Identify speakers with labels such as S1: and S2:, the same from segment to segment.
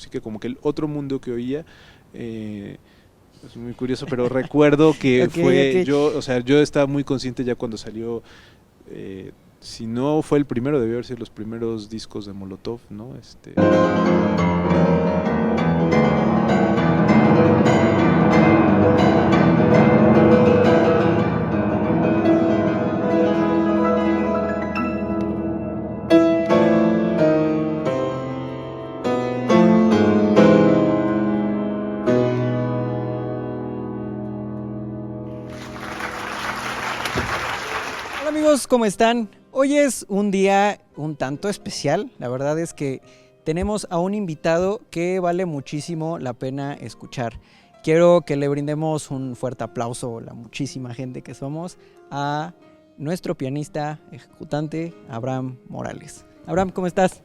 S1: música, como que el otro mundo que oía. Es muy curioso, pero recuerdo que
S2: Ok,
S1: fue
S2: ok.
S1: yo, o sea, yo estaba muy consciente ya cuando salió, eh, si no fue el primero, debió haber sido los primeros discos de Molotov, ¿no?
S2: Hola amigos, ¿cómo están? Hoy es un día un tanto especial. La verdad es que tenemos a un invitado que vale muchísimo la pena escuchar. Quiero que le brindemos un fuerte aplauso, la muchísima gente que somos, a nuestro pianista ejecutante, Abraham Morales. Abraham, ¿cómo estás?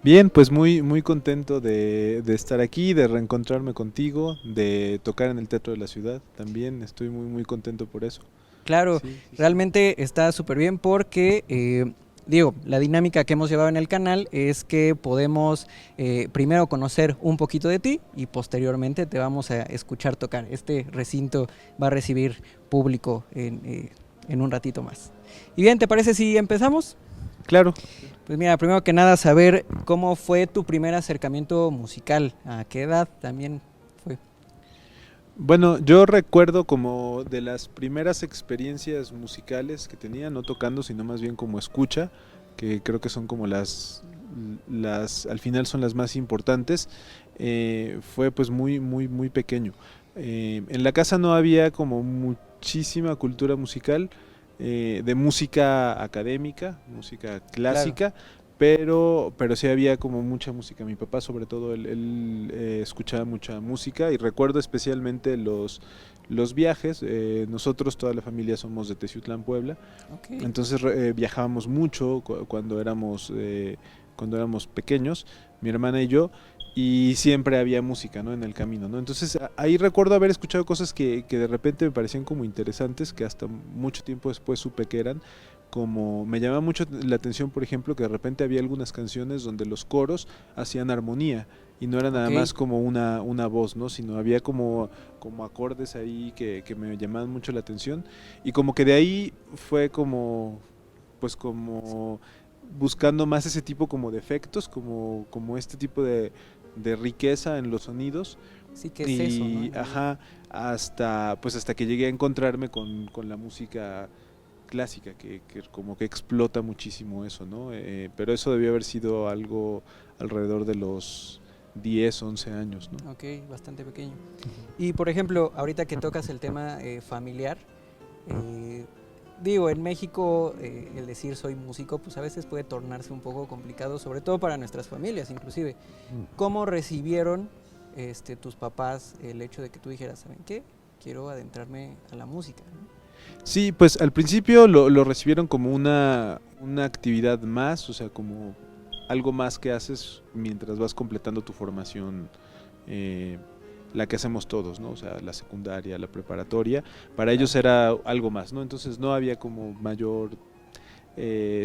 S1: Bien, pues muy, muy contento de estar aquí, de reencontrarme contigo, de tocar en el Teatro de la Ciudad también, estoy muy, muy contento por eso.
S2: Claro,
S1: Sí, sí, sí.
S2: realmente está súper bien porque, digo, la dinámica que hemos llevado en el canal es que podemos primero conocer un poquito de ti y posteriormente te vamos a escuchar tocar. Este recinto va a recibir público en un ratito más. Y bien, ¿te parece si empezamos?
S1: Claro.
S2: Pues mira, primero que nada, saber cómo fue tu primer acercamiento musical, a qué edad también fue.
S1: Bueno, yo recuerdo como de las primeras experiencias musicales que tenía, no tocando, sino más bien como escucha, que creo que son como al final son las más importantes, fue pues muy, muy, muy pequeño. En la casa no había como muchísima cultura musical, de música académica, música
S2: Claro.
S1: clásica, pero sí había como mucha música. Mi papá sobre todo, él escuchaba mucha música y recuerdo especialmente los viajes. Nosotros, toda la familia somos de Teciutlán, Puebla,
S2: Ok.
S1: entonces viajábamos mucho cuando éramos pequeños, mi hermana y yo, y siempre había música, ¿no? En el camino, ¿no? Entonces ahí recuerdo haber escuchado cosas que de repente me parecían como interesantes, que hasta mucho tiempo después supe que eran, como me llamaba mucho la atención, por ejemplo, que de repente había algunas canciones donde los coros hacían armonía y no era nada
S2: Ok.
S1: más como una voz, ¿no? Sino había como acordes ahí que me llamaban mucho la atención y como que de ahí fue como, pues como buscando más ese tipo como de efectos, como este tipo de riqueza en los sonidos
S2: Sí, ¿qué es eso, no?
S1: y
S2: En realidad.
S1: ajá, hasta que llegué a encontrarme con la música clásica, que como que explota muchísimo eso, ¿no? Pero eso debió haber sido algo alrededor de los 10 11 años, ¿no?
S2: Ok, bastante pequeño. Y por ejemplo, ahorita que tocas el tema familiar, eh, digo, en México el decir soy músico, pues a veces puede tornarse un poco complicado, sobre todo para nuestras familias, inclusive. ¿Cómo recibieron tus papás el hecho de que tú dijeras, ¿saben qué? Quiero adentrarme a la música, ¿no?
S1: Sí, pues al principio lo recibieron como una actividad más, o sea, como algo más que haces mientras vas completando tu formación, eh, la que hacemos todos, ¿no? O sea, la secundaria, la preparatoria, para ellos
S2: Claro.
S1: era algo más, ¿no? Entonces no había como mayor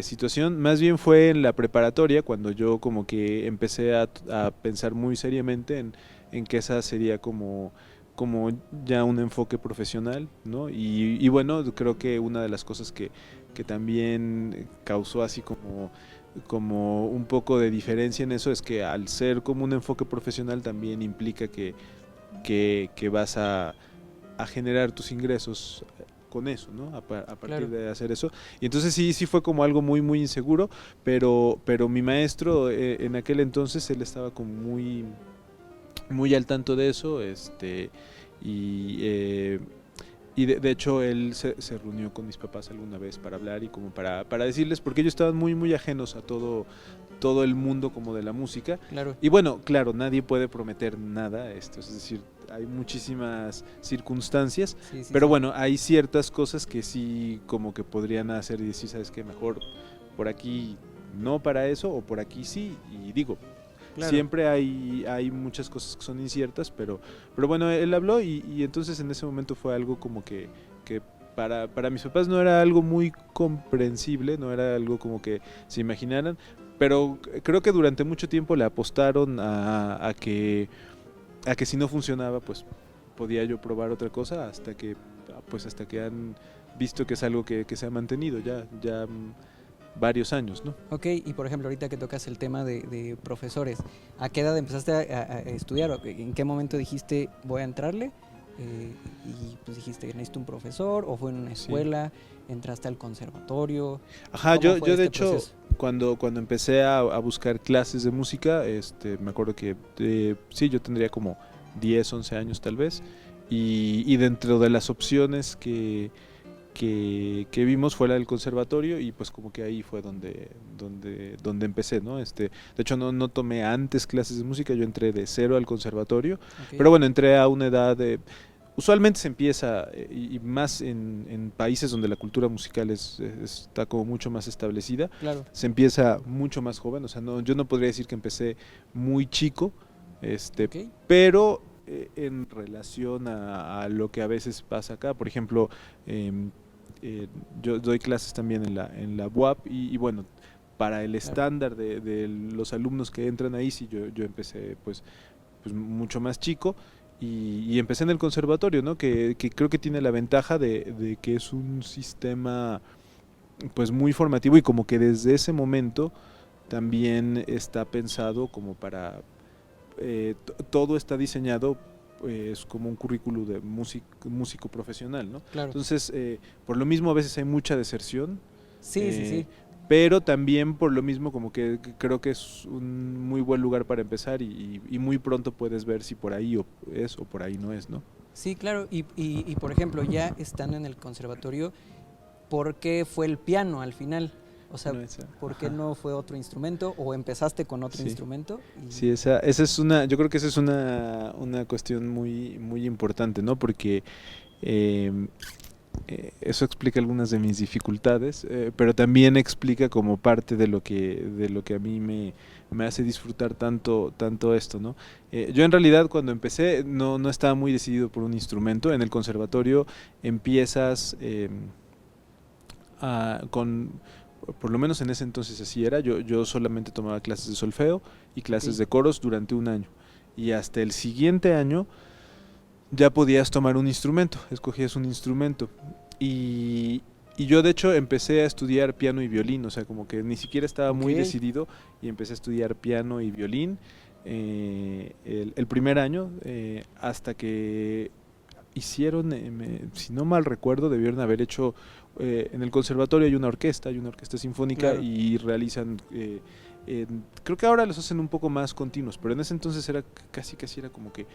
S1: situación, más bien fue en la preparatoria cuando yo como que empecé a pensar muy seriamente en que esa sería como ya un enfoque profesional, ¿no? Y bueno, creo que una de las cosas que también causó así como un poco de diferencia en eso es que al ser como un enfoque profesional también implica que vas a generar tus ingresos con eso, ¿no? A partir
S2: Claro.
S1: de hacer eso. Y entonces sí, sí fue como algo muy, muy inseguro, pero mi maestro en aquel entonces, él estaba como muy, muy al tanto de eso, y, eh, y de hecho él se reunió con mis papás alguna vez para hablar y como para decirles, porque ellos estaban muy, muy ajenos a todo el mundo como de la música.
S2: Claro.
S1: Y bueno, claro, nadie puede prometer nada, es decir, hay muchísimas circunstancias,
S2: Sí, sí,
S1: pero
S2: sí.
S1: bueno, hay ciertas cosas que sí como que podrían hacer y decir, ¿sabes qué? Mejor por aquí no para eso o por aquí sí. Y digo,
S2: Claro.
S1: siempre hay muchas cosas que son inciertas, pero bueno, él habló y entonces en ese momento fue algo como que para mis papás no era algo muy comprensible, no era algo como que se imaginaran, pero creo que durante mucho tiempo le apostaron a que si no funcionaba, pues podía yo probar otra cosa hasta que han visto que es algo que se ha mantenido ya varios años, ¿no?
S2: Ok, y por ejemplo, ahorita que tocas el tema de profesores, ¿a qué edad empezaste a estudiar? ¿En qué momento dijiste voy a entrarle? Y pues dijiste, necesito un profesor, o fue en una
S1: Sí.
S2: escuela, entraste al conservatorio.
S1: Ajá,
S2: ¿Cómo fue
S1: yo de
S2: este
S1: hecho,
S2: proceso?
S1: cuando empecé a buscar clases de música, me acuerdo que sí, yo tendría como 10 11 años tal vez, y dentro de las opciones que vimos fue la del conservatorio, y pues como que ahí fue donde empecé, ¿no? De hecho no tomé antes clases de música, yo entré de cero al conservatorio,
S2: Ok,
S1: pero bueno, entré a una edad de... Usualmente se empieza, y más en países donde la cultura musical está como mucho más establecida,
S2: claro,
S1: se empieza mucho más joven, o sea, yo no podría decir que empecé muy chico,
S2: ok,
S1: pero en relación a lo que a veces pasa acá, por ejemplo, em, yo doy clases también en la UAP, y bueno, para el
S2: claro.
S1: estándar de los alumnos que entran ahí, sí, yo empecé pues mucho más chico, y empecé en el conservatorio, ¿no? Que creo que tiene la ventaja de que es un sistema pues muy formativo, y como que desde ese momento también está pensado como para todo está diseñado pues como un currículo de músico profesional, ¿no?
S2: Claro.
S1: Entonces, por lo mismo a veces hay mucha deserción,
S2: Sí, sí,
S1: eh,
S2: sí.
S1: pero también por lo mismo como que creo que es un muy buen lugar para empezar, y muy pronto puedes ver si por ahí es o por ahí no es, ¿no?
S2: Sí, claro. Y por ejemplo, ya estando en el conservatorio, ¿por qué fue el piano al final? O sea,
S1: No esa,
S2: ¿por qué
S1: ajá,
S2: no fue otro instrumento? ¿O empezaste con otro
S1: sí.
S2: instrumento?
S1: Sí, esa es yo creo que esa es una cuestión muy importante, ¿no? Porque eh, eso explica algunas de mis dificultades, pero también explica como parte de lo que a mí me hace disfrutar tanto esto, ¿no? Yo en realidad cuando empecé no estaba muy decidido por un instrumento. En el conservatorio empiezas con, por lo menos en ese entonces así era, yo solamente tomaba clases de solfeo y
S2: Ok,
S1: clases de coros durante un año. Y hasta el siguiente año ya podías tomar un instrumento, escogías un instrumento. Y, y yo de hecho empecé a estudiar piano y violín, o sea, como que ni siquiera estaba
S2: ok,
S1: muy decidido, y empecé a estudiar piano y violín el primer año, hasta que hicieron, si no mal recuerdo, debieron haber hecho, en el conservatorio hay una orquesta sinfónica,
S2: claro.
S1: y realizan, creo que ahora los hacen un poco más continuos, pero en ese entonces era casi era como que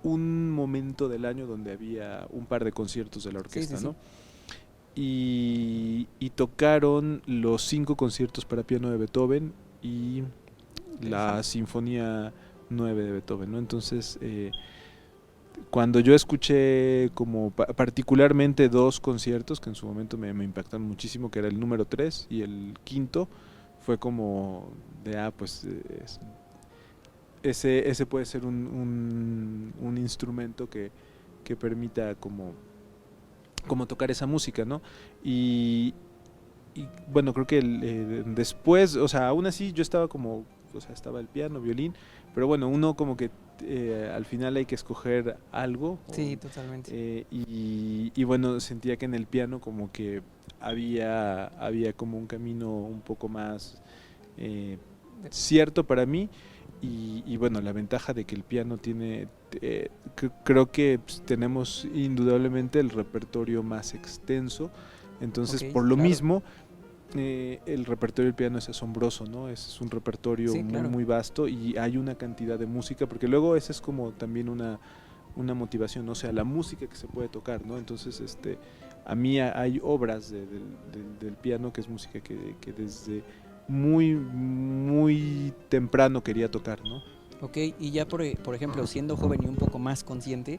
S1: un momento del año donde había un par de conciertos de la
S2: Sí, sí,
S1: orquesta,
S2: sí.
S1: ¿no? Y tocaron los 5 conciertos para piano de Beethoven y la
S2: Interesante.
S1: Sinfonía 9 de Beethoven, ¿no? Entonces, cuando yo escuché como particularmente 2 conciertos que en su momento me impactaron muchísimo, que era el número 3 y el quinto, fue como pues ese puede ser un instrumento que permita como tocar esa música, ¿no? Y, y bueno, creo que después, o sea, aún así yo estaba como, o sea, estaba el piano, violín, pero bueno, uno como que al final hay que escoger algo,
S2: Sí, totalmente.
S1: y bueno, sentía que en el piano como que había como un camino un poco más eh,
S2: De-
S1: cierto para mí, y bueno, la ventaja de que el piano tiene, creo que pues, tenemos indudablemente el repertorio más extenso,
S2: Ok,
S1: entonces por lo
S2: claro.
S1: mismo el repertorio del piano es asombroso, ¿no? Es un repertorio
S2: Sí,
S1: muy
S2: claro.
S1: muy vasto, y hay una cantidad de música, porque luego esa es como también una motivación, ¿no? O sea, la música que se puede tocar, ¿no? Entonces, a mí hay obras del piano, que es música que desde muy temprano quería tocar, ¿no?
S2: Ok, y ya por ejemplo, siendo joven y un poco más consciente,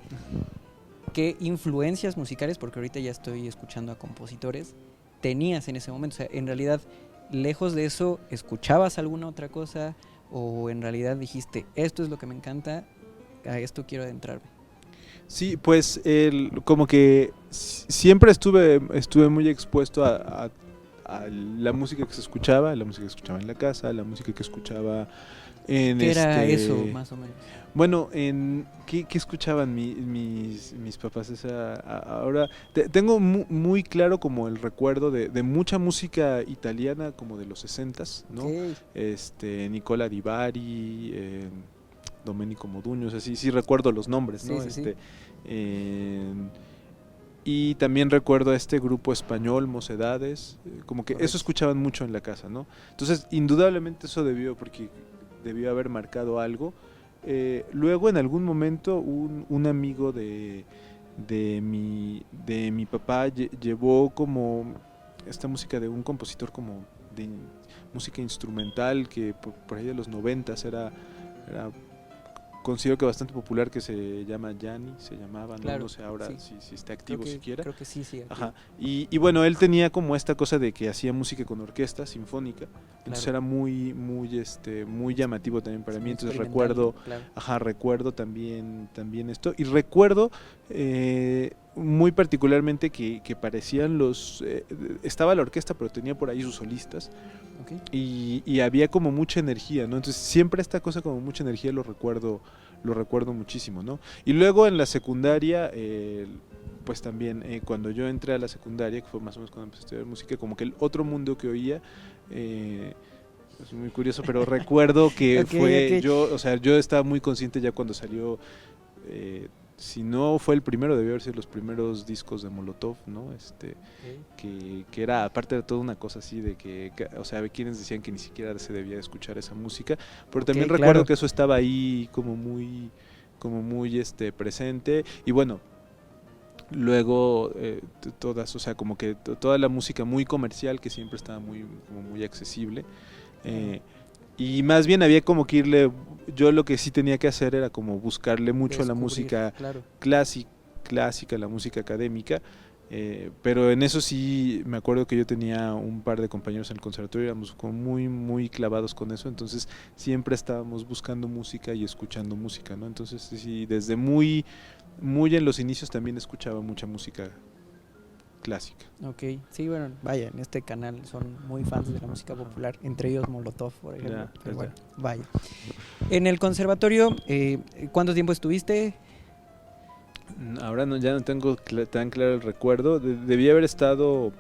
S2: ¿qué influencias musicales, porque ahorita ya estoy escuchando a compositores, tenías en ese momento? O sea, en realidad, lejos de eso, ¿escuchabas alguna otra cosa? ¿O en realidad dijiste, esto es lo que me encanta, a esto quiero adentrarme?
S1: Sí, pues como que siempre estuve muy expuesto a la música que se escuchaba, la música que escuchaba en la casa, la música que escuchaba en
S2: ¿Qué era eso, más o menos?
S1: bueno, ¿qué escuchaban mis papás? Ahora tengo muy claro como el recuerdo de mucha música italiana como de los sesentas, ¿no?
S2: Ok.
S1: Nicola Di Bari, Domenico Modugno, o sea, sí recuerdo los nombres,
S2: Sí,
S1: ¿no?
S2: sí, sí.
S1: Eh, y también recuerdo a este grupo español, Mocedades, como que eso
S2: Correcto.
S1: escuchaban mucho en la casa, ¿no? Entonces, indudablemente eso porque debió haber marcado algo. Luego, en algún momento, un amigo de mi papá llevó como esta música de un compositor como de música instrumental que por ahí de los noventas era considero que bastante popular, que se llama Yanni, se llamaba, no,
S2: Claro,
S1: no sé ahora
S2: sí.
S1: si está activo siquiera.
S2: Creo que sí, sí, activo.
S1: Ajá. Y bueno, él tenía como esta cosa de que hacía música con orquesta sinfónica, entonces
S2: Claro.
S1: era muy llamativo también para
S2: Es
S1: mí,
S2: muy
S1: entonces
S2: experimental, claro.
S1: recuerdo también esto, y recuerdo muy particularmente que parecían estaba la orquesta pero tenía por ahí sus solistas,
S2: Ok.
S1: y había como mucha energía, ¿no? Entonces siempre esta cosa como mucha energía lo recuerdo muchísimo, ¿no? Y luego en la secundaria, pues también cuando yo entré a la secundaria, que fue más o menos cuando empecé a estudiar música, como que el otro mundo que oía, eh, es muy curioso, pero recuerdo que
S2: Ok,
S1: fue
S2: ok.
S1: yo, o sea, yo estaba muy consciente ya cuando salió, eh, si no fue el primero, debió haber sido los primeros discos de Molotov, ¿no?
S2: Ok.
S1: Que era aparte de toda una cosa así de o sea, hay quienes decían que ni siquiera se debía escuchar esa música, pero
S2: Ok,
S1: también recuerdo
S2: claro.
S1: que eso estaba ahí como muy presente, y bueno, luego todas, o sea, como que toda la música muy comercial que siempre estaba como muy accesible,
S2: Claro.
S1: eh, y más bien había como que irle, yo lo que sí tenía que hacer era como buscarle mucho a la
S2: Descubrir,
S1: música
S2: claro.
S1: clásica, la música académica, pero en eso sí me acuerdo que yo tenía un par de compañeros en el conservatorio, éramos como muy clavados con eso, entonces siempre estábamos buscando música y escuchando música, ¿no? Entonces sí, desde muy en los inicios también escuchaba mucha música clásica.
S2: Ok, sí, bueno, vaya, en este canal son muy fans de la música
S1: Ajá.
S2: popular, entre ellos Molotov, por ejemplo,
S1: Ya, ya,
S2: pero bueno,
S1: ya.
S2: vaya. En el conservatorio, ¿cuánto tiempo estuviste?
S1: Ahora no, ya no tengo tan claro el recuerdo. Debía haber estado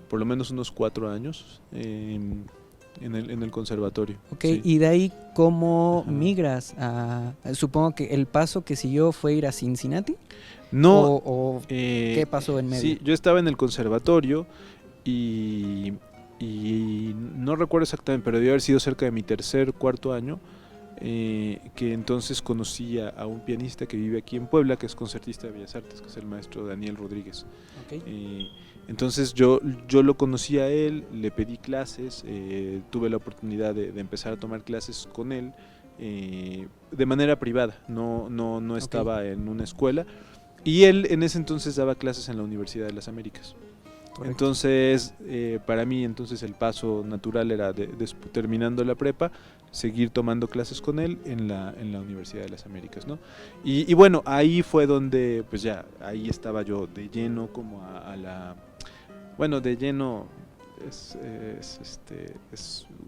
S1: por lo menos unos 4 años en el conservatorio.
S2: Ok,
S1: Sí.
S2: y de ahí, ¿cómo
S1: Ajá.
S2: migras a... Supongo que el paso que siguió fue ir a Cincinnati,
S1: No,
S2: o ¿qué pasó en medio?
S1: sí, yo estaba en el conservatorio y, y no recuerdo exactamente, pero debió haber sido cerca de mi cuarto año, que entonces conocí a un pianista que vive aquí en Puebla, que es concertista de Bellas Artes, que es el maestro Daniel Rodríguez.
S2: Ok,
S1: Eh, entonces yo lo conocí a él, le pedí clases, tuve la oportunidad de empezar a tomar clases con él de manera privada, no
S2: ok,
S1: estaba en una escuela, y él en ese entonces daba clases en la Universidad de las Américas.
S2: correcto.
S1: Entonces, para mí entonces el paso natural era terminando la prepa, seguir tomando clases con él en la Universidad de las Américas, ¿no? Y bueno, ahí fue donde, pues ya, ahí estaba yo de lleno como bueno, de lleno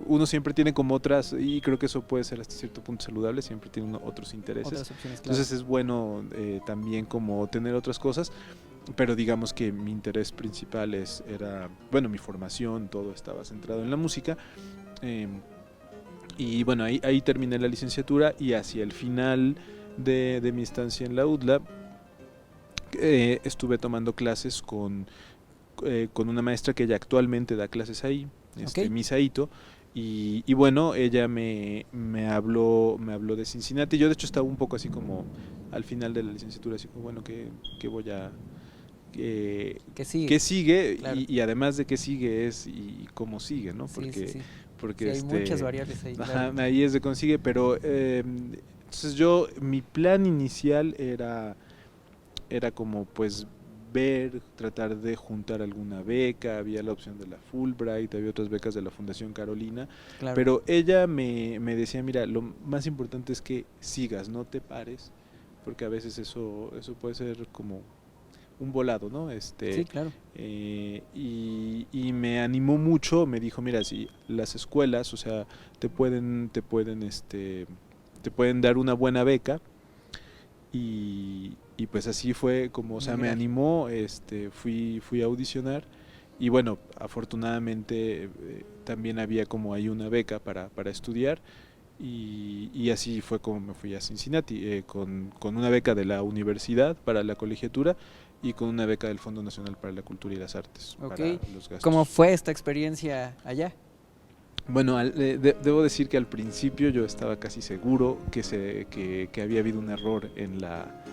S1: uno siempre tiene como otras, y creo que eso puede ser hasta cierto punto saludable, siempre tiene otros intereses,
S2: Otras opciones, claro.
S1: entonces es bueno también como tener otras cosas, pero digamos que mi interés principal era, bueno, mi formación, todo estaba centrado en la música. eh, y bueno, ahí terminé la licenciatura, y hacia el final de mi estancia en la UDLA estuve tomando clases con una maestra que ella actualmente da clases ahí,
S2: Ok,
S1: Misaito, y bueno, ella me habló de Cincinnati. Yo de hecho estaba un poco así como al final de la licenciatura, así como, bueno, ¿qué voy a
S2: que sigue,
S1: qué sigue,
S2: claro.
S1: y además de qué sigue es y cómo sigue, ¿no?
S2: Sí, sí, sí. Sí,
S1: Porque
S2: hay muchas variables ahí, claro.
S1: ajá, ahí es de consigue, pero entonces mi plan inicial era como pues tratar de juntar alguna beca, había la opción de la Fulbright, había otras becas de la Fundación Carolina,
S2: Claro,
S1: pero ella me decía, mira, lo más importante es que sigas, no te pares, porque a veces eso puede ser como un volado, ¿no?
S2: Sí, claro.
S1: Y me animó mucho, me dijo, mira, si las escuelas, o sea, te pueden dar una buena beca y pues así fue como, o sea, me
S2: Mira.
S1: animó, fui a audicionar y bueno, afortunadamente también había como ahí una beca para estudiar y así fue como me fui a Cincinnati, con una beca de la universidad para la colegiatura y con una beca del Fondo Nacional para la Cultura y las Artes
S2: Ok.
S1: para los
S2: ¿Cómo
S1: gastos.
S2: fue esta experiencia allá?
S1: Bueno, debo decir que al principio yo estaba casi seguro que había habido un error en la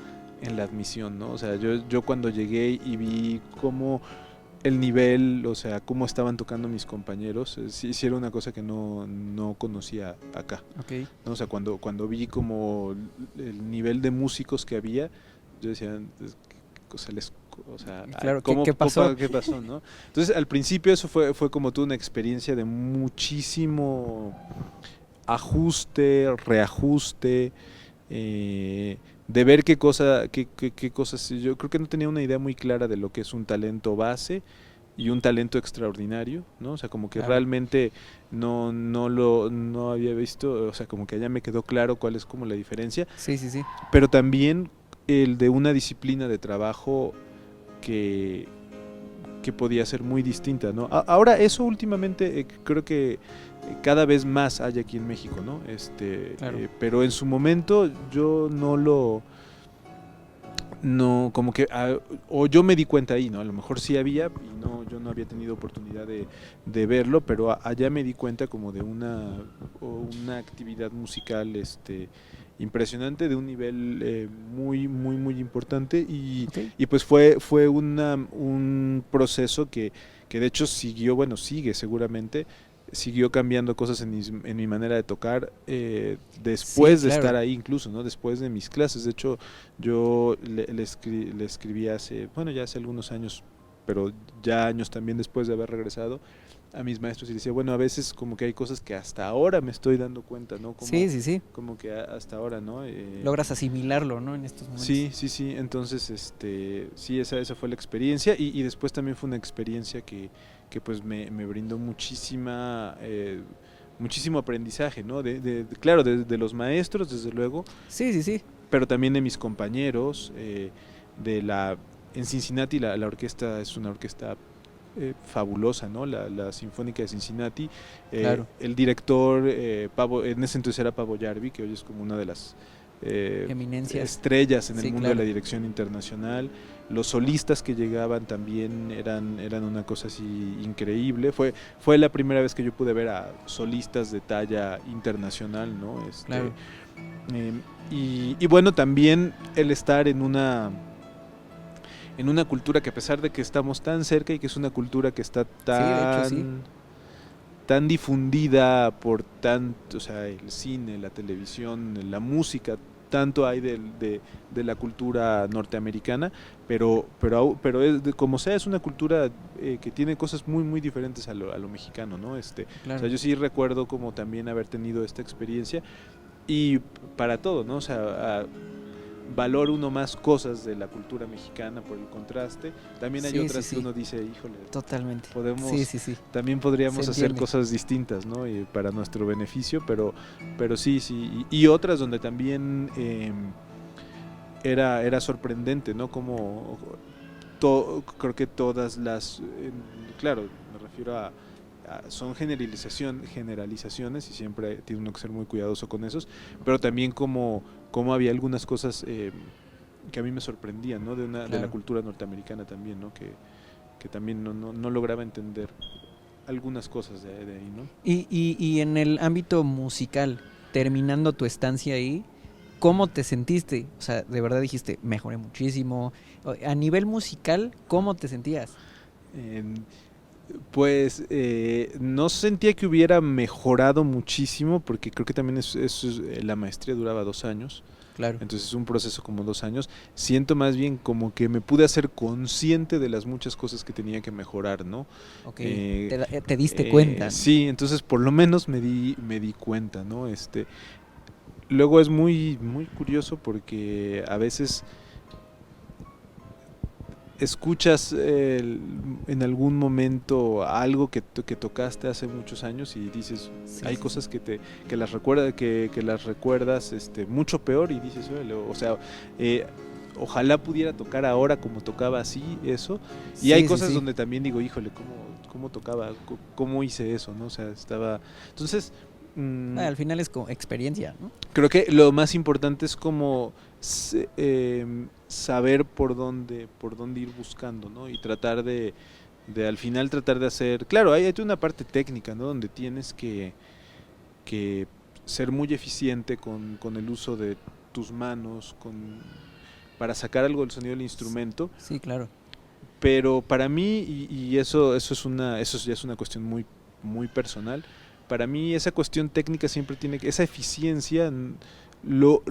S1: admisión, ¿no? O sea, yo cuando llegué y vi cómo el nivel, o sea, cómo estaban tocando mis compañeros, sí era una cosa que no conocía acá,
S2: Ok.
S1: ¿no? O sea, cuando vi como el nivel de músicos que había, yo decía, o sea,
S2: Claro, ¿qué pasó?
S1: ¿qué pasó, no? Entonces, al principio eso fue como toda una experiencia de muchísimo ajuste, reajuste, de ver qué cosas, yo creo que no tenía una idea muy clara de lo que es un talento base y un talento extraordinario, ¿no? O sea, como que
S2: Claro.
S1: realmente no había visto, o sea, como que allá me quedó claro cuál es como la diferencia,
S2: Sí, sí, sí.
S1: pero también el de una disciplina de trabajo que, que podía ser muy distinta, ¿no? Ahora eso últimamente creo que cada vez más hay aquí en México, ¿no?
S2: Claro.
S1: Pero en su momento yo no, como que, o yo me di cuenta ahí, ¿no? A lo mejor sí había y no, yo no había tenido oportunidad de verlo, pero allá me di cuenta como de una actividad musical, impresionante, de un nivel muy importante
S2: Ok.
S1: y pues fue un proceso que de hecho siguió, bueno, sigue seguramente, siguió cambiando cosas en mi manera de tocar
S2: Sí,
S1: después de estar
S2: claro.
S1: ahí incluso, ¿no? Después de mis clases. De hecho, yo le escribí bueno, ya hace algunos años, pero ya años también después de haber regresado a mis maestros y decía, bueno, a veces como que hay cosas que hasta ahora me estoy dando cuenta, ¿no?
S2: Sí, sí, sí.
S1: Como que hasta ahora, ¿no?
S2: Logras asimilarlo, ¿no? En estos momentos.
S1: Sí, entonces, sí, esa fue la experiencia y después también fue una experiencia que pues me brindó muchísimo aprendizaje, ¿no? Claro, de los maestros, desde luego,
S2: Sí, sí, sí.
S1: pero también de mis compañeros, de en Cincinnati la orquesta es una orquesta fabulosa, ¿no? La Sinfónica de Cincinnati,
S2: Claro.
S1: el director, en ese entonces era Pavo Jarvi, que hoy es como una de las
S2: Eminencias.
S1: estrellas en el
S2: Sí,
S1: mundo de la
S2: claro.
S1: dirección internacional. Los solistas que llegaban también eran una cosa así increíble. Fue la primera vez que yo pude ver a solistas de talla internacional, ¿no?
S2: Claro.
S1: Eh, y bueno, también el estar en una cultura que a pesar de que estamos tan cerca y que es una cultura que está
S2: Sí, de hecho, sí.
S1: tan difundida por tanto, o sea, el cine, la televisión, la música, tanto hay de la cultura norteamericana, pero como sea, es una cultura que tiene cosas muy diferentes a lo mexicano, ¿no? O sea,
S2: Claro.
S1: yo sí recuerdo como también haber tenido esta experiencia y para todo, ¿no? O sea, valora uno más cosas de la cultura mexicana por el contraste. También hay
S2: Sí, sí,
S1: otras que
S2: sí.
S1: uno dice, híjole,
S2: Totalmente. Sí,
S1: podemos,
S2: sí, sí.
S1: también
S2: Se
S1: podríamos hacer
S2: entiende.
S1: cosas distintas, ¿no? Y para nuestro beneficio, pero sí. Y otras donde también era sorprendente, ¿no? Como creo que todas claro, me refiero son generalizaciones y siempre tiene uno que ser muy cuidadoso con esos, pero también como había algunas cosas que a mí me sorprendían, ¿no? De la
S2: Claro.
S1: cultura norteamericana también, ¿no? Que también no lograba entender algunas cosas de ahí, ¿no?
S2: Y en el ámbito musical, terminando tu estancia ahí, ¿cómo te sentiste? O sea, de verdad dijiste, mejoré muchísimo. A nivel musical, ¿cómo te sentías?
S1: Eh, Pues no sentía que hubiera mejorado muchísimo porque creo que también la maestría duraba 2 años,
S2: Claro.
S1: entonces es un proceso como 2 años. Siento más bien como que me pude hacer consciente de las muchas cosas que tenía que mejorar, ¿no?
S2: Ok.
S1: Eh,
S2: Te diste cuenta, ¿no?
S1: sí, entonces por lo menos me di cuenta, ¿no? luego es muy, muy curioso porque a veces escuchas en algún momento algo que tocaste hace muchos años y dices,
S2: Sí,
S1: hay
S2: sí, sí.
S1: cosas que las recuerda, que las recuerdas mucho peor y dices, "Órale", o sea, eh, ojalá pudiera tocar ahora como tocaba así, eso. Y hay
S2: Sí, sí,
S1: cosas
S2: sí.
S1: donde también digo, híjole, ¿cómo tocaba? ¿Cómo hice eso? ¿No? O sea, estaba... Entonces,
S2: Al final es como experiencia, ¿no?
S1: creo que lo más importante es como saber por dónde ir buscando, ¿no? Y tratar de al final tratar de hacer, claro, hay una parte técnica, ¿no? Donde tienes que ser muy eficiente con el uso de tus manos, para sacar algo del sonido del instrumento,
S2: Sí, claro.
S1: pero para mí, y eso ya es una cuestión muy, muy personal, para mí esa cuestión técnica siempre tiene que, esa eficiencia, lo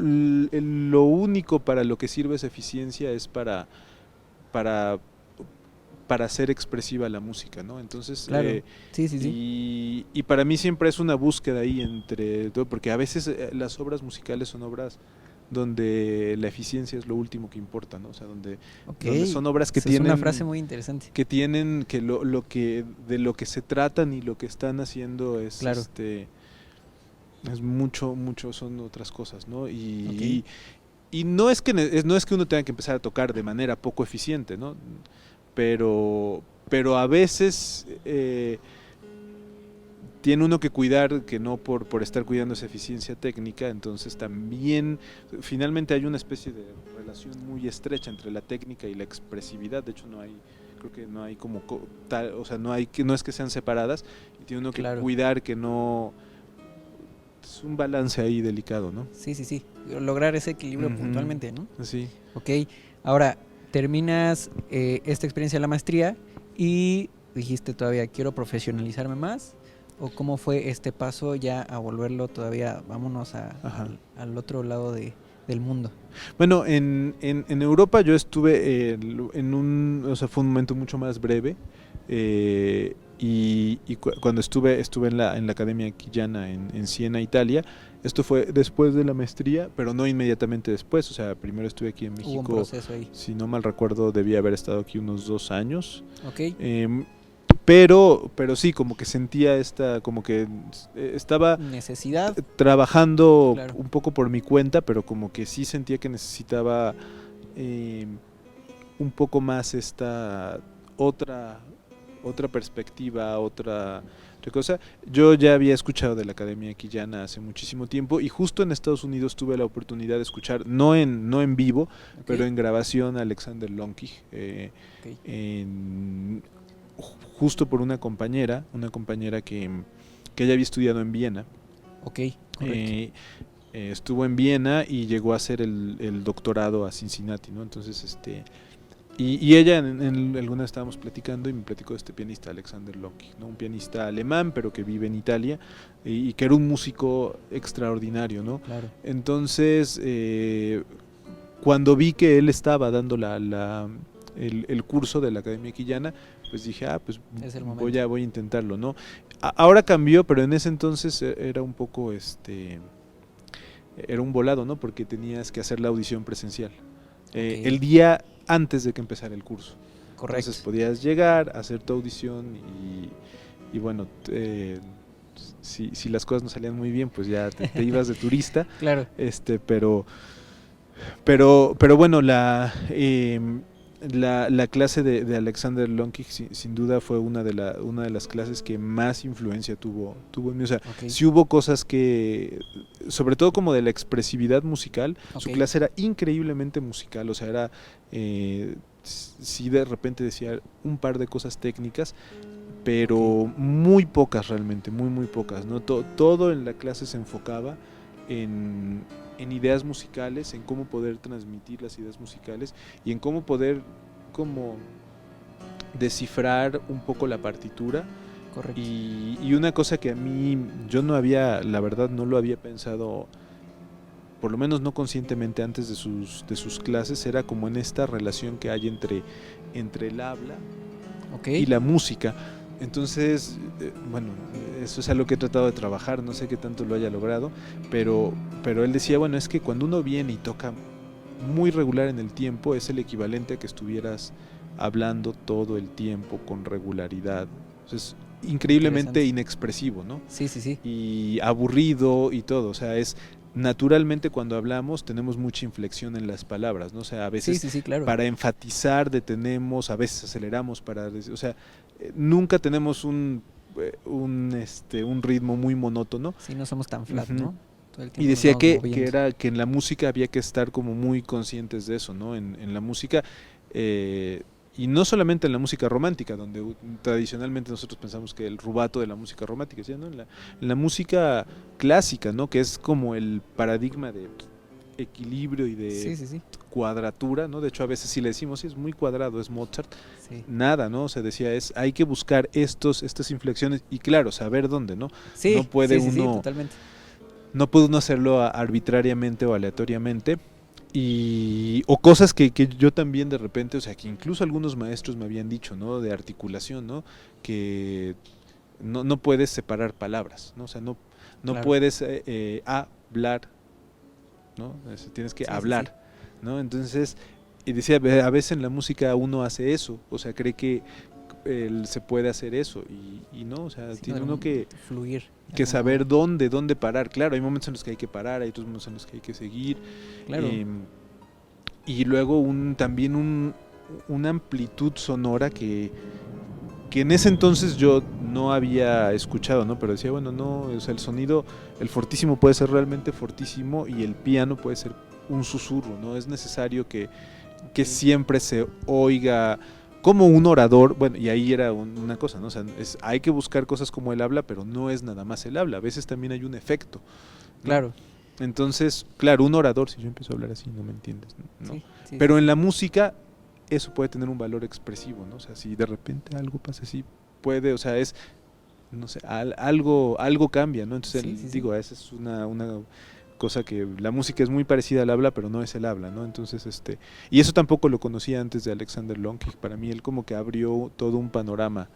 S1: único para lo que sirve esa eficiencia es para, para hacer expresiva la música, ¿no? Entonces,
S2: Claro. Sí, sí, sí.
S1: y para mí siempre es una búsqueda ahí entre todo, porque a veces las obras musicales son obras donde la eficiencia es lo último que importa, ¿no? O sea,
S2: Ok.
S1: donde son obras que
S2: Esa es una frase
S1: tienen
S2: muy interesante.
S1: que tienen que lo que de lo que se tratan y lo que están haciendo es
S2: Claro.
S1: es mucho son otras cosas, ¿no?
S2: Ok.
S1: Y no es que no es que uno tenga que empezar a tocar de manera poco eficiente, ¿no? Pero a veces tiene uno que cuidar que no por estar cuidando esa eficiencia técnica, entonces también finalmente hay una especie de relación muy estrecha entre la técnica y la expresividad. De hecho creo que no hay como tal, o sea, no es que sean separadas, y tiene uno que
S2: Claro.
S1: cuidar que no, es un balance ahí delicado, ¿no?
S2: Sí, sí, sí. Lograr ese equilibrio
S1: Ujú.
S2: puntualmente, ¿no?
S1: Sí.
S2: Ok. Ahora, terminas esta experiencia de la maestría y dijiste todavía, quiero profesionalizarme más. ¿O cómo fue este paso ya a volverlo todavía, vámonos
S1: Ajá.
S2: al otro lado del mundo?
S1: Bueno, en Europa yo estuve en o sea, fue un momento mucho más breve. Cuando estuve en la Academia Quillana en Siena, Italia. Esto fue después de la maestría, pero no inmediatamente después. O sea, primero estuve aquí en
S2: Hubo un
S1: México,
S2: proceso ahí.
S1: si no mal recuerdo, debía haber estado aquí unos 2 años.
S2: Ok.
S1: Em, pero sí, como que sentía como que estaba
S2: Necesidad.
S1: trabajando
S2: Claro.
S1: un poco por mi cuenta, pero como que sí sentía que necesitaba eh, un poco más esta otra otra perspectiva, otra cosa. Yo ya había escuchado de la Academia Quillana hace muchísimo tiempo y justo en Estados Unidos tuve la oportunidad de escuchar, no en vivo,
S2: Ok.
S1: pero en grabación a Alexander Lonkich,
S2: Ok.
S1: justo por una compañera que ella había estudiado en Viena.
S2: Ok. Correcto.
S1: eh, Estuvo en Viena y llegó a hacer el doctorado a Cincinnati, ¿no? Entonces, y ella alguna vez estábamos platicando y me platicó de este pianista Alexander Lonkich, ¿no? Un pianista alemán, pero que vive en Italia y que era un músico extraordinario, ¿no?
S2: Claro.
S1: Entonces, cuando vi que él estaba dando el curso de la Academia Quillana, pues dije, pues
S2: Es el momento.
S1: voy a intentarlo, ¿no? Ahora cambió, pero en ese entonces era un poco, era un volado, ¿no? Porque tenías que hacer la audición presencial.
S2: Ok.
S1: El día antes de que empezara el curso.
S2: Correcto.
S1: Entonces podías llegar, hacer tu audición y bueno, si las cosas no salían muy bien, pues ya te ibas de turista.
S2: Claro.
S1: Pero pero bueno, la clase de Alexander Lonkich sin duda fue una de las clases que más influencia tuvo en mí. O sea,
S2: Ok.
S1: sí hubo cosas que, sobre todo como de la expresividad musical, su
S2: Ok.
S1: clase era increíblemente musical. O sea, sí de repente decía un par de cosas técnicas, pero muy pocas realmente, muy pocas, ¿no? Todo en la clase se enfocaba en ideas musicales, en cómo poder transmitir las ideas musicales y en cómo poder como descifrar un poco la partitura.
S2: Correcto.
S1: Y una cosa que a mí yo no había, la verdad no lo había pensado, por lo menos no conscientemente antes de sus clases, era como en esta relación que hay entre el habla
S2: Ok.
S1: y la música. Entonces, bueno, eso es algo que he tratado de trabajar, no sé qué tanto lo haya logrado, pero él decía, bueno, es que cuando uno viene y toca muy regular en el tiempo, es el equivalente a que estuvieras hablando todo el tiempo con regularidad. Es increíblemente
S2: Interesante.
S1: inexpresivo, ¿no?
S2: Sí, sí, sí.
S1: Y aburrido y todo, o sea, es naturalmente cuando hablamos tenemos mucha inflexión en las palabras, ¿no? O sea, a
S2: Sí,
S1: veces
S2: sí, sí, claro.
S1: para enfatizar detenemos, a veces aceleramos para, o sea, nunca tenemos un ritmo muy monótono.
S2: Sí, no somos tan flat,
S1: Ujú.
S2: ¿no? Todo el
S1: Y
S2: tiempo nos
S1: decía
S2: vamos
S1: que
S2: moviendo.
S1: era que en la música había que estar como muy conscientes de eso, ¿no? En la música, eh, y no solamente en la música romántica, donde tradicionalmente nosotros pensamos que el rubato de la música romántica, ¿sí? ¿No? En la música clásica, ¿no? Que es como el paradigma de equilibrio y de
S2: Sí, sí, sí.
S1: cuadratura, ¿no? De hecho, a veces sí le decimos, sí, es muy cuadrado, es Mozart.
S2: Sí.
S1: Nada, ¿no? Se decía, hay que buscar estas inflexiones y claro, saber dónde, ¿no? No
S2: Sí,
S1: puede
S2: sí, sí, sí,
S1: uno
S2: totalmente.
S1: no puede uno hacerlo arbitrariamente o aleatoriamente. O cosas que yo también de repente, o sea, que incluso algunos maestros me habían dicho, ¿no? De articulación, ¿no? Que no puedes separar palabras, ¿no? O sea, no
S2: Claro.
S1: puedes hablar, ¿no? Tienes que
S2: Sí, sí, sí.
S1: hablar, ¿no? Entonces, y decía, a veces en la música uno hace eso, o sea, cree que se puede hacer eso, y no, o sea,
S2: Sí,
S1: tiene uno
S2: fluir de
S1: que
S2: algún modo.
S1: saber dónde parar. Claro, hay momentos en los que hay que parar, hay otros momentos en los que hay que seguir.
S2: Claro.
S1: eh, y luego también una amplitud sonora que en ese entonces yo no había escuchado, ¿no? Pero decía, bueno, no, o sea, el sonido, el fortísimo puede ser realmente fortísimo y el piano puede ser un susurro, ¿no? Es necesario que
S2: Ok.
S1: siempre se oiga como un orador, bueno, y ahí era una cosa, ¿no? O sea, hay que buscar cosas como el habla, pero no es nada más el habla, a veces también hay un efecto, ¿no?
S2: Claro.
S1: Entonces, claro, un orador, si yo empiezo a hablar así, no me entiendes, ¿no?
S2: Sí, sí, sí,
S1: Pero en
S2: sí.
S1: la música eso puede tener un valor expresivo, ¿no? O sea, si de repente algo pasa así, puede, o sea, no sé, algo cambia, ¿no? Entonces,
S2: Sí, sí, sí.
S1: digo, esa es una cosa que la música es muy parecida al habla, pero no es el habla, ¿no? Entonces, y eso tampoco lo conocía antes de Alexander Long, que para mí él como que abrió todo un panorama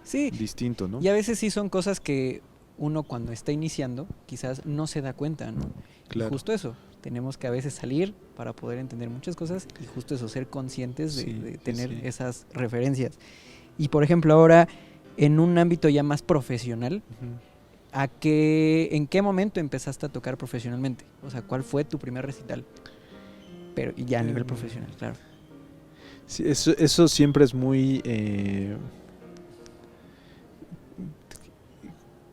S2: Sí,
S1: distinto, ¿no?
S2: y a veces sí son cosas que uno cuando está iniciando quizás no se da cuenta, ¿no? Y
S1: Claro.
S2: justo eso, tenemos que a veces salir para poder entender muchas cosas y justo eso, ser conscientes
S1: Sí,
S2: de
S1: sí,
S2: tener
S1: sí.
S2: esas referencias. Y por ejemplo ahora, en un ámbito ya más profesional,
S1: Ujú.
S2: ¿en qué momento empezaste a tocar profesionalmente? O sea, ¿cuál fue tu primer recital? Pero y ya a nivel
S1: Em,
S2: profesional, claro.
S1: sí, eso siempre es muy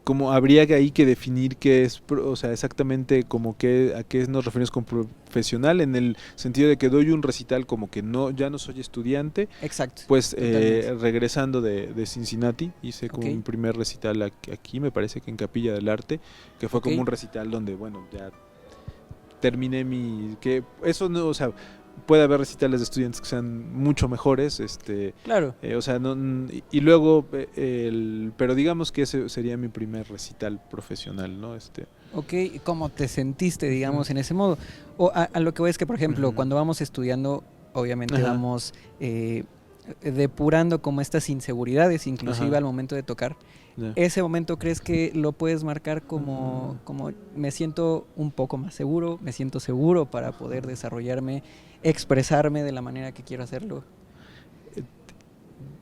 S1: como habría que ahí que definir qué es, o sea, exactamente como que a qué nos referimos con profesional, en el sentido de que doy un recital como que ya no soy estudiante,
S2: Exacto,
S1: pues
S2: totalmente.
S1: regresando de Cincinnati, hice
S2: Ok,
S1: como mi primer recital aquí, me parece que en Capilla del Arte, que fue
S2: ok,
S1: como un recital donde, bueno, ya terminé que eso no, o sea, puede haber recitales de estudiantes que sean mucho mejores,
S2: claro.
S1: o sea, no, y luego, pero digamos que ese sería mi primer recital profesional, ¿no?
S2: Ok, ¿y cómo te sentiste,
S1: Ujú,
S2: digamos, en ese modo? O a lo que voy es que, por ejemplo,
S1: ujú,
S2: cuando vamos estudiando, obviamente
S1: ajá,
S2: vamos depurando como estas inseguridades, inclusive
S1: ajá,
S2: al momento de tocar.
S1: ya.
S2: ¿Ese momento crees que lo puedes marcar
S1: Ah,
S2: como me siento un poco más seguro, me siento seguro para poder
S1: ajá.
S2: desarrollarme, expresarme de la manera que quiero hacerlo?
S1: Eh,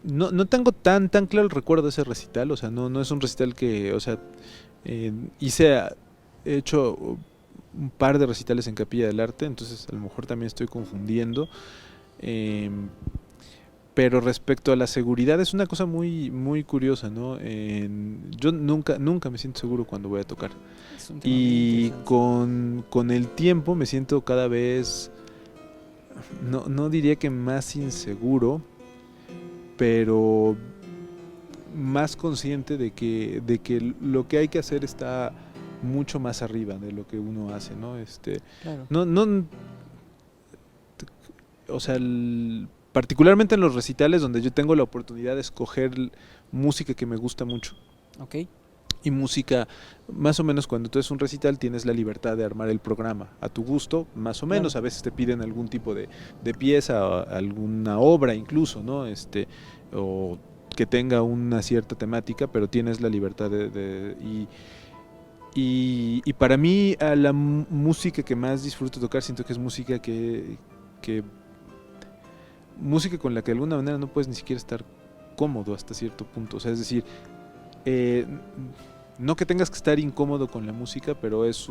S1: no tengo tan claro el recuerdo de ese recital, o sea, no es un recital que, o sea, eh, hice, he hecho un par de recitales en Capilla del Arte, entonces a lo mejor también estoy confundiendo. em, pero respecto a la seguridad es una cosa muy curiosa, ¿no? Yo nunca me siento seguro cuando voy a tocar.
S2: Es un tema bien
S1: Y
S2: interesante.
S1: con el tiempo me siento cada vez, no diría que más inseguro, pero más consciente de que lo que hay que hacer está mucho más arriba de lo que uno hace, ¿no?
S2: Claro,
S1: No, o sea, particularmente en los recitales donde yo tengo la oportunidad de escoger música que me gusta mucho.
S2: ok,
S1: Y música, más o menos cuando tú es un recital tienes la libertad de armar el programa a tu gusto, más o
S2: claro,
S1: menos, a veces te piden algún tipo de pieza, o alguna obra incluso, ¿no? O que tenga una cierta temática, pero tienes la libertad y para mí a la música que más disfruto tocar siento que es música que música con la que de alguna manera no puedes ni siquiera estar cómodo hasta cierto punto, o sea, es decir, eh, no que tengas que estar incómodo con la música, pero es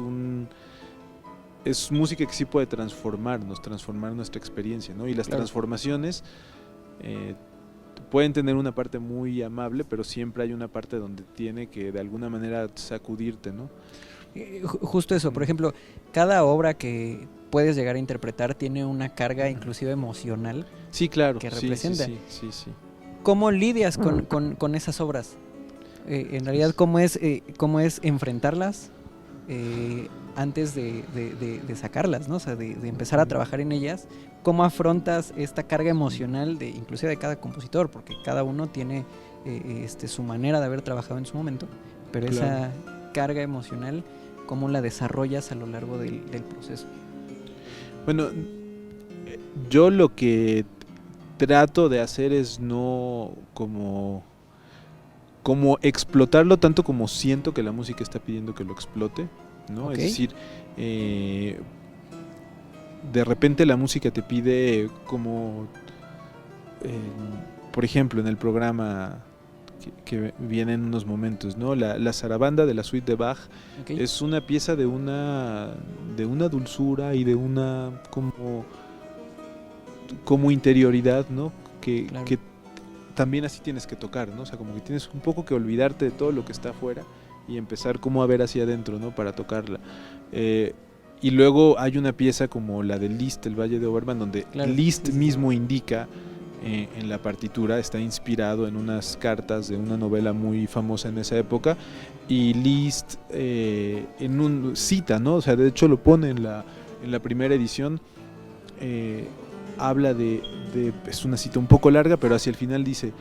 S1: música que sí puede transformar nuestra experiencia, ¿no? Y las transformaciones pueden tener una parte muy amable, pero siempre hay una parte donde tiene que de alguna manera sacudirte, ¿no?
S2: Justo eso, por ejemplo, cada obra que puedes llegar a interpretar tiene una carga inclusive emocional.
S1: Sí, claro,
S2: que representa.
S1: sí.
S2: ¿Cómo lidias con esas obras? En realidad, ¿cómo es enfrentarlas antes de sacarlas, ¿no? O sea, de empezar a trabajar en ellas? ¿Cómo afrontas esta carga emocional inclusive de cada compositor? Porque cada uno tiene su manera de haber trabajado en su momento, pero claro, esa carga emocional, ¿cómo la desarrollas a lo largo del proceso?
S1: Bueno, yo lo que trato de hacer es no como explotarlo tanto como siento que la música está pidiendo que lo explote, ¿no? Okay. Es decir, de repente la música te pide como, por ejemplo, en el programa que viene en unos momentos, ¿no? La zarabanda de la suite de Bach, okay, es una pieza de una dulzura y de una como interioridad, ¿no? Claro, que también así tienes que tocar, ¿no? O sea, como que tienes un poco que olvidarte de todo lo que está afuera y empezar como a ver hacia adentro, ¿no? Para tocarla. Y luego hay una pieza como la de Liszt, el Valle de Obermann, donde claro, Liszt mismo indica en la partitura, está inspirado en unas cartas de una novela muy famosa en esa época, y Liszt cita, ¿no? O sea, de hecho lo pone en la primera edición, habla es una cita un poco larga, pero hacia el final dice: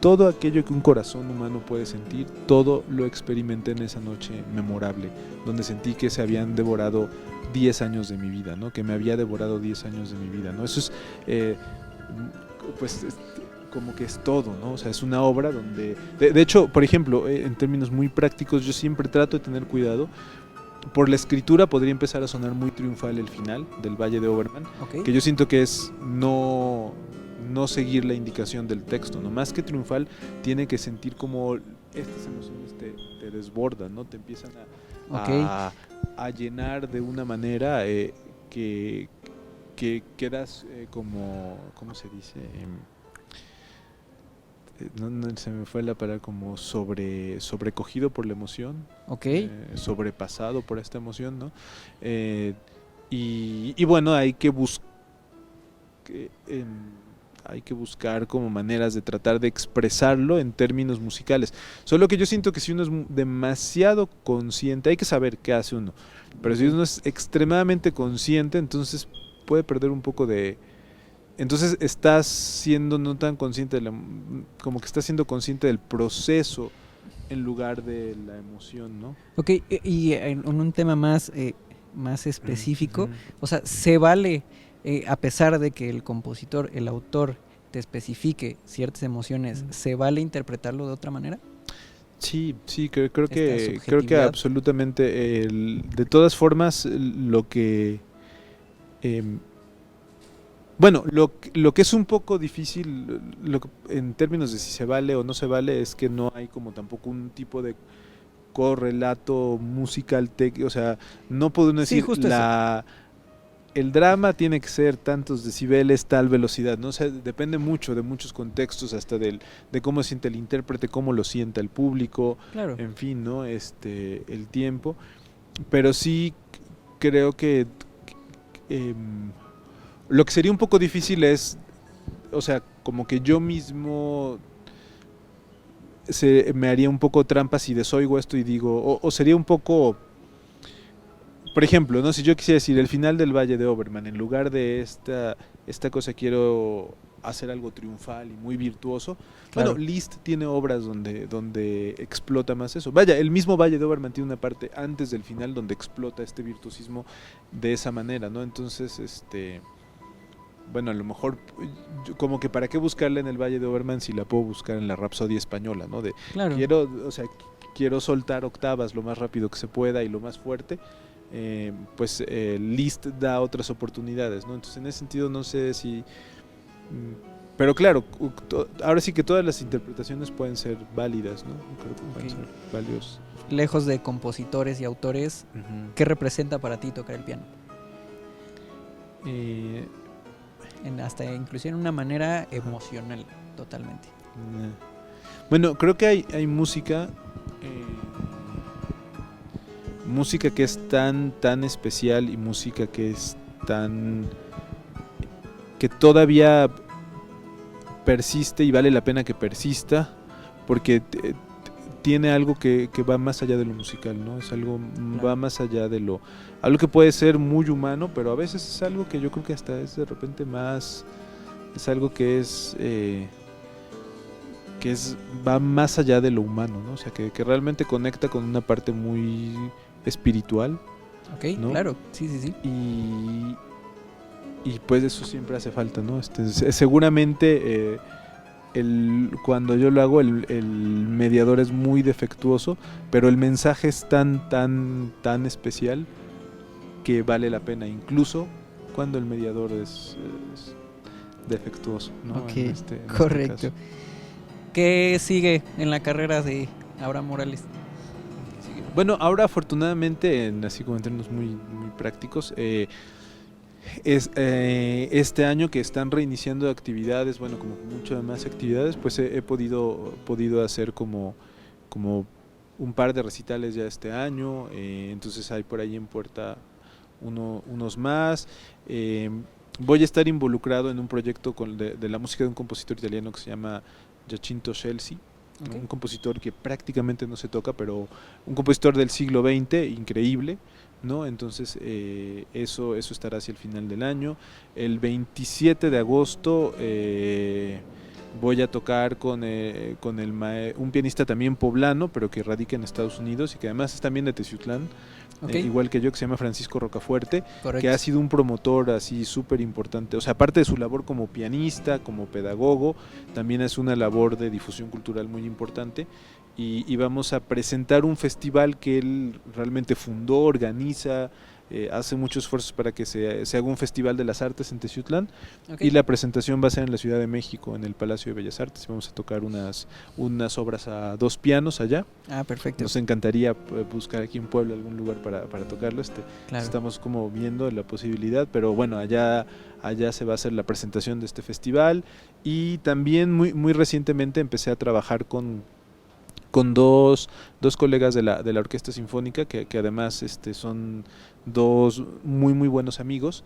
S1: todo aquello que un corazón humano puede sentir, todo lo experimenté en esa noche memorable, donde sentí que se habían devorado 10 años de mi vida, ¿no? Que me había devorado 10 años de mi vida, ¿no? Eso es, pues, como que es todo, ¿no? O sea, es una obra donde... De hecho, por ejemplo, en términos muy prácticos, yo siempre trato de tener cuidado. Por la escritura podría empezar a sonar muy triunfal el final del Valle de Obermann, okay, que yo siento que es no seguir la indicación del texto, no más que triunfal, tiene que sentir como estas emociones te desbordan, ¿no? Te empiezan a llenar de una manera que quedas como, ¿cómo se dice? No, se me fue la palabra, como sobrecogido por la emoción, okay, sobrepasado por esta emoción, ¿no? Y bueno, hay que buscar como maneras de tratar de expresarlo en términos musicales. Solo que yo siento que si uno es demasiado consciente, hay que saber qué hace uno, pero si uno es extremadamente consciente, entonces puede perder un poco de... Entonces estás siendo no tan consciente como que estás siendo consciente del proceso en lugar de la emoción, ¿no? Ok,
S2: y en un tema más específico, o sea, se vale, a pesar de que el compositor, el autor, te especifique ciertas emociones, ¿se vale interpretarlo de otra manera?
S1: Sí, creo que absolutamente. De todas formas, lo que... bueno, lo que es un poco difícil en términos de si se vale o no se vale es que no hay como tampoco un tipo de correlato musical, o sea, no puedo decir el drama tiene que ser tantos decibeles, tal velocidad, ¿no? O sea, depende mucho de muchos contextos, hasta de cómo siente el intérprete, cómo lo sienta el público, claro, en fin, ¿no? El tiempo, pero sí creo que lo que sería un poco difícil es, o sea, como que yo mismo me haría un poco trampa si desoigo esto y digo, o sería un poco, por ejemplo, ¿no? Si yo quisiera decir el final del Valle de Obermann, en lugar de esta cosa quiero hacer algo triunfal y muy virtuoso, claro, bueno, Liszt tiene obras donde explota más eso. Vaya, el mismo Valle de Obermann tiene una parte antes del final donde explota este virtuosismo de esa manera, ¿no? Entonces, bueno, a lo mejor como que para qué buscarla en el Valle de Oberman si la puedo buscar en la Rapsodia española, ¿no? De
S2: Claro.
S1: quiero soltar octavas lo más rápido que se pueda y lo más fuerte. Pues Liszt da otras oportunidades, ¿no? Entonces en ese sentido no sé si... pero claro, ahora sí que todas las interpretaciones pueden ser válidas, ¿no? Creo que pueden ser valiosas.
S2: Lejos de compositores y autores, ¿qué representa para ti tocar el piano? Hasta inclusive en una manera emocional, totalmente.
S1: Bueno, creo que hay música... música que es tan especial y música que es tan... que todavía persiste y vale la pena que persista porque tiene algo que va más allá de lo musical, ¿no? Es algo, claro, va más allá de lo... algo que puede ser muy humano, pero a veces es algo que yo creo que hasta es de repente más... es algo que va más allá de lo humano, ¿no? O sea, que realmente conecta con una parte muy espiritual.
S2: Ok, ¿no? Claro, sí.
S1: Y pues eso siempre hace falta, ¿no? Seguramente cuando yo lo hago el mediador es muy defectuoso, pero el mensaje es tan especial que vale la pena, incluso cuando el mediador es defectuoso, ¿no?
S2: Okay, correcto. Este caso. ¿Qué sigue en la carrera de Abraham Morales?
S1: Bueno, ahora afortunadamente, así como en términos muy prácticos, este año que están reiniciando actividades, bueno, como muchas más actividades, pues he podido hacer como un par de recitales ya este año, entonces hay por ahí en puerta unos más. Voy a estar involucrado en un proyecto de la música de un compositor italiano que se llama Giacinto Scelsi. Okay. Un compositor que prácticamente no se toca, pero un compositor del siglo XX, increíble, ¿no? Entonces eso estará hacia el final del año. El 27 de agosto voy a tocar con un pianista también poblano, pero que radica en Estados Unidos y que además es también de Teciutlán. Okay. Igual que yo, que se llama Francisco Rocafuerte. Correcto. Que ha sido un promotor así súper importante, o sea, aparte de su labor como pianista, como pedagogo, también es una labor de difusión cultural muy importante, y vamos a presentar un festival que él realmente fundó, organiza, hace muchos esfuerzos para que se haga un festival de las artes en Teciutlán. Okay. Y la presentación va a ser en la Ciudad de México, en el Palacio de Bellas Artes. Vamos a tocar unas obras a 2 pianos allá.
S2: Ah, perfecto.
S1: Nos encantaría buscar aquí en Puebla algún lugar para tocarlo. Claro. Estamos como viendo la posibilidad, pero bueno, allá se va a hacer la presentación de este festival. Y también muy recientemente empecé a trabajar con dos colegas de la Orquesta Sinfónica que además son dos muy buenos amigos.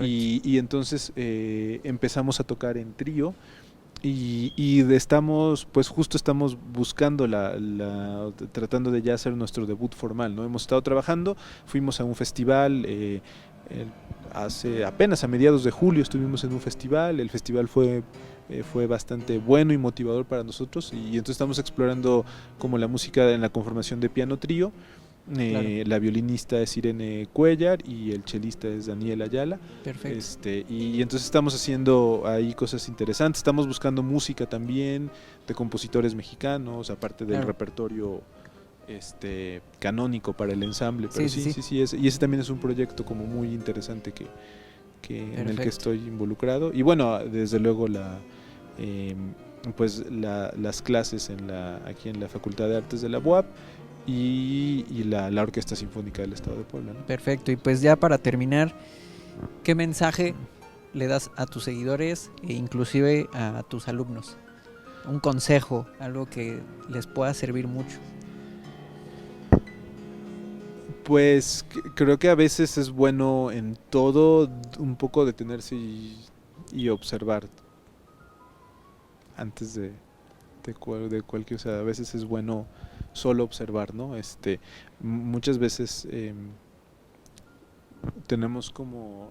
S1: Y entonces empezamos a tocar en trío y estamos buscando tratando de ya hacer nuestro debut formal, ¿no? Hemos estado trabajando, fuimos a un festival hace apenas a mediados de julio, estuvimos en un festival, el festival fue bastante bueno y motivador para nosotros, y entonces estamos explorando como la música en la conformación de piano trío. Claro. La violinista es Irene Cuellar y el chelista es Daniel Ayala.
S2: Perfecto.
S1: Y entonces estamos haciendo ahí cosas interesantes, estamos buscando música también de compositores mexicanos, aparte del repertorio canónico para el ensamble, pero sí, y ese también es un proyecto como muy interesante que en el que estoy involucrado. Y bueno, desde luego las clases aquí en la Facultad de Artes de la UAP y la Orquesta Sinfónica del Estado de Puebla, ¿no?
S2: Perfecto, y pues ya para terminar, ¿qué mensaje le das a tus seguidores e inclusive a tus alumnos? Un consejo, algo que les pueda servir mucho.
S1: Pues creo que a veces es bueno en todo un poco detenerse y observar antes de cualquier, o sea, a veces es bueno solo observar, ¿no? Muchas veces tenemos como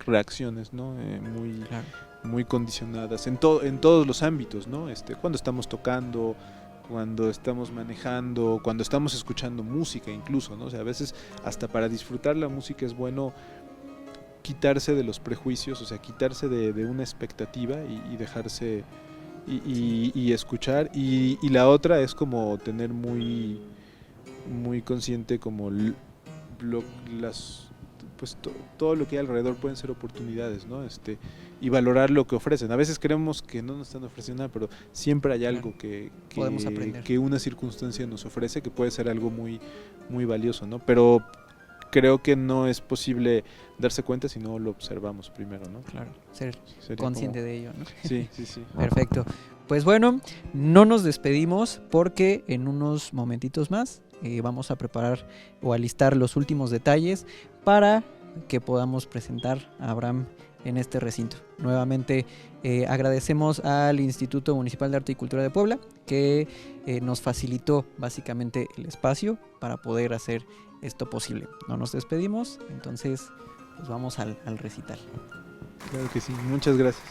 S1: reacciones, ¿no? Muy condicionadas en todos los ámbitos, ¿no? Cuando estamos tocando, cuando estamos manejando, cuando estamos escuchando música incluso, ¿no? O sea, a veces hasta para disfrutar la música es bueno quitarse de los prejuicios, o sea, quitarse de una expectativa y dejarse y escuchar. Y la otra es como tener muy, muy consciente como las pues todo lo que hay alrededor pueden ser oportunidades, ¿no? Y valorar lo que ofrecen. A veces creemos que no nos están ofreciendo nada, pero siempre hay algo
S2: Podemos aprender.
S1: que una circunstancia nos ofrece que puede ser algo muy, muy valioso, ¿no? Pero creo que no es posible darse cuenta si no lo observamos primero, ¿no?
S2: Claro, ser
S1: Sería
S2: consciente
S1: como-
S2: de ello, ¿no?
S1: Sí, sí, sí.
S2: Perfecto. Pues bueno, no nos despedimos porque en unos momentitos más vamos a preparar o alistar los últimos detalles para que podamos presentar a Abraham en este recinto. Nuevamente agradecemos al Instituto Municipal de Arte y Cultura de Puebla que nos facilitó básicamente el espacio para poder hacer esto posible. No nos despedimos, entonces pues vamos al recital.
S1: Claro que sí. Muchas gracias.